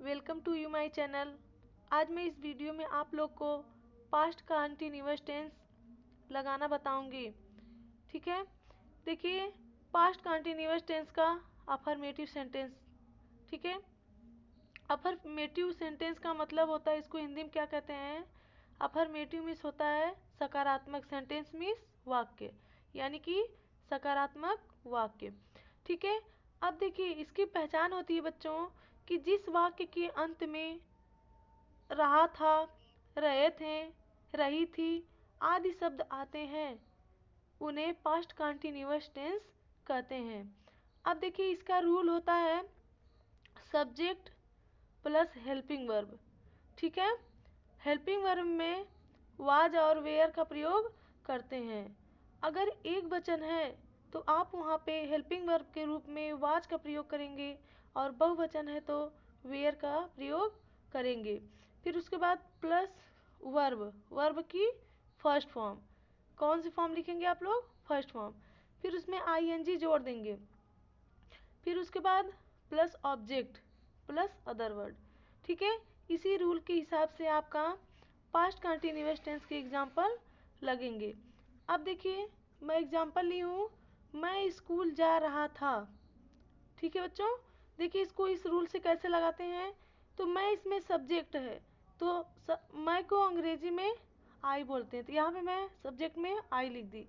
Welcome to you my channel. आज मैं इस वीडियो में आप लोग को पास्ट का कंटीन्यूअस टेंस लगाना बताऊंगी। ठीक है, देखिए पास्ट कंटीन्यूअस टेंस का अफर्मेटिव सेंटेंस। ठीक है, अफर्मेटिव सेंटेंस का मतलब होता है, इसको हिंदी में क्या कहते हैं, अफर्मेटिव मीन्स होता है सकारात्मक, सेंटेंस मीन्स वाक्य, यानी कि सकारात्मक वाक्य। ठीक है, अब देखिए इसकी पहचान होती है बच्चों कि जिस वाक्य के अंत में रहा था, रहे थे, रही थी आदि शब्द आते हैं उन्हें पास्ट कंटीन्यूअस टेंस कहते हैं। अब देखिए इसका रूल होता है सब्जेक्ट प्लस हेल्पिंग वर्ब। ठीक है, हेल्पिंग वर्ब में वाज और वेयर का प्रयोग करते हैं। अगर एक वचन है तो आप वहाँ पे हेल्पिंग वर्ब के रूप में वाज का प्रयोग करेंगे, और बहुवचन है तो वेयर का प्रयोग करेंगे। फिर उसके बाद प्लस वर्ब, वर्ब की फर्स्ट फॉर्म, कौन सी फॉर्म लिखेंगे आप लोग, फर्स्ट फॉर्म। फिर उसमें आईएनजी जोड़ देंगे। फिर उसके बाद plus object plus other word. ठीक है, इसी रूल के हिसाब से आपका पास्ट कंटीन्यूअस टेंस के एग्जाम्पल लगेंगे। अब देखिए मैं एग्जाम्पल ली हूँ, मैं स्कूल जा रहा था। ठीक है बच्चों, देखिए इसको इस रूल से कैसे लगाते हैं, तो मैं इसमें सब्जेक्ट है तो मैं को अंग्रेजी में आई बोलते हैं, तो यहाँ पे मैं सब्जेक्ट में आई लिख दी।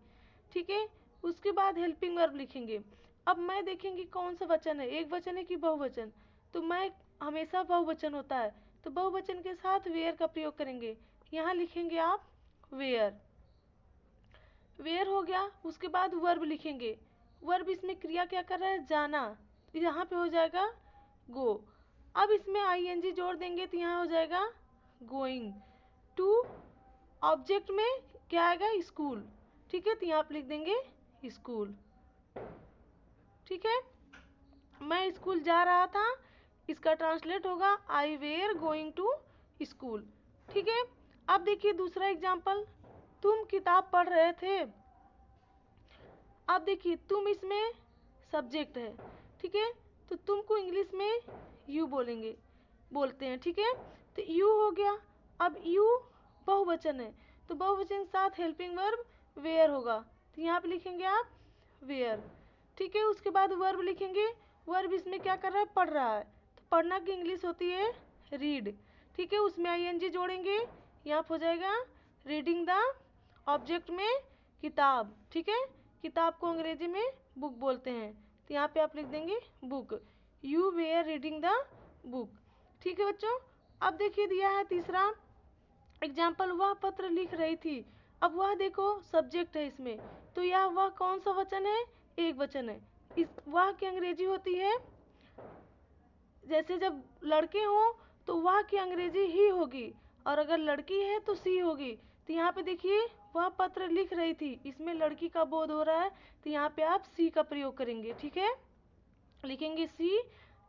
ठीक है, उसके बाद हेल्पिंग वर्ब लिखेंगे। अब मैं देखेंगे कौन सा वचन है, एक वचन है कि बहुवचन, तो मैं हमेशा बहुवचन होता है तो बहुवचन के साथ वेयर का प्रयोग करेंगे। यहाँ लिखेंगे आप वेयर, वेयर हो गया। उसके बाद वर्ब लिखेंगे, वर्ब इसमें क्रिया क्या कर रहा है, जाना, तो यहाँ पे हो जाएगा गो। अब इसमें आईएनजी जोड़ देंगे तो यहाँ हो जाएगा गोइंग टू। ऑब्जेक्ट में क्या आएगा, स्कूल। ठीक है, तो यहाँ पे लिख देंगे स्कूल। ठीक है, मैं स्कूल जा रहा था, इसका ट्रांसलेट होगा आई वेयर गोइंग टू स्कूल। ठीक है, अब देखिए दूसरा एग्जाम्पल, तुम किताब पढ़ रहे थे। अब देखिए तुम इसमें सब्जेक्ट है। ठीक है, तो तुमको इंग्लिश में यू बोलते हैं। ठीक है, तो यू हो गया। अब यू बहुवचन है तो बहुवचन के साथ हेल्पिंग वर्ब वेयर होगा, तो यहाँ पे लिखेंगे आप वेयर। ठीक है, उसके बाद वर्ब लिखेंगे, वर्ब इसमें क्या कर रहा है, पढ़ रहा है, तो पढ़ना की इंग्लिश होती है रीड। ठीक है, उसमें आईएनजी जोड़ेंगे, यहाँ पे हो जाएगा रीडिंग द। ऑब्जेक्ट में किताब। ठीक है, किताब को अंग्रेजी में बुक बोलते हैं, तो यहाँ पे आप लिख देंगे book, you were reading the book. ठीक है बच्चों, अब देखिए दिया है तीसरा एग्जाम्पल, वह पत्र लिख रही थी। अब वह देखो सब्जेक्ट है इसमें, तो यह वह कौन सा वचन है, एक वचन है। इस वह की अंग्रेजी होती है, जैसे जब लड़के हों तो वह की अंग्रेजी ही होगी, और अगर लड़की है तो सी होगी। तो यहाँ पे देखिए वह पत्र लिख रही थी, इसमें लड़की का बोध हो रहा है, तो यहाँ पे आप सी का प्रयोग करेंगे। ठीक है, लिखेंगे सी,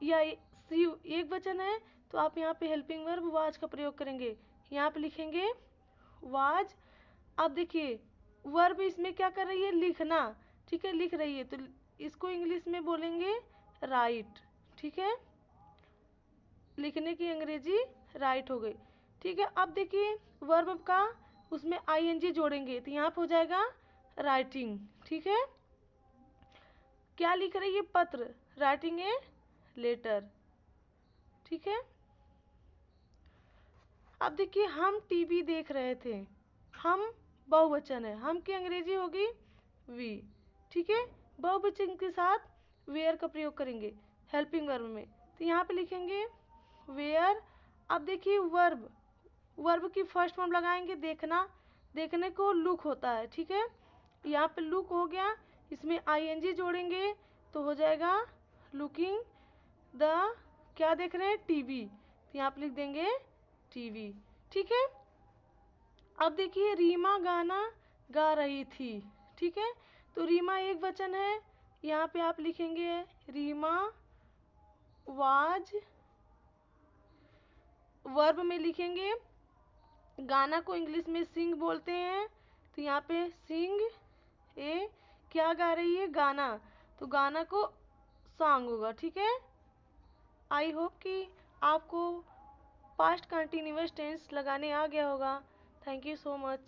या सी एक वचन है तो आप यहाँ पे हेल्पिंग वर्ब वाज का प्रयोग करेंगे, यहाँ पे लिखेंगे वाज। अब देखिए वर्ब इसमें क्या कर रही है, लिखना। ठीक है, लिख रही है तो इसको इंग्लिश में बोलेंगे राइट। ठीक है, लिखने की अंग्रेजी राइट हो गई। ठीक है, अब देखिए वर्ब का उसमें आईएनजी जोड़ेंगे तो यहाँ पे हो जाएगा राइटिंग। ठीक है, क्या लिख रही है, पत्र, राइटिंग ए लेटर। ठीक है, अब देखिए हम टीवी देख रहे थे, हम बहुवचन है, हम की अंग्रेजी होगी वी। ठीक है, बहुवचन के साथ वेयर का प्रयोग करेंगे हेल्पिंग वर्ब में, तो यहाँ पे लिखेंगे वेयर। अब देखिए वर्ब, वर्ब की फर्स्ट फॉर्म लगाएंगे, देखना, देखने को लुक होता है। ठीक है, यहाँ पे लुक हो गया, इसमें आईएनजी जोड़ेंगे तो हो जाएगा लुकिंग द, क्या देख रहे हैं, टीवी, तो यहाँ पे लिख देंगे टीवी। ठीक है, अब देखिए रीमा गाना गा रही थी। ठीक है, तो रीमा एक वचन है, यहाँ पे आप लिखेंगे रीमा वाज। वर्ब में लिखेंगे, गाना को इंग्लिश में सिंग बोलते हैं, तो यहाँ पे सिंग ए, क्या गा रही है, गाना, तो गाना को सॉन्ग होगा। ठीक है, आई होप कि आपको पास्ट कंटिन्यूअस टेंस लगाने आ गया होगा। Thank you so much.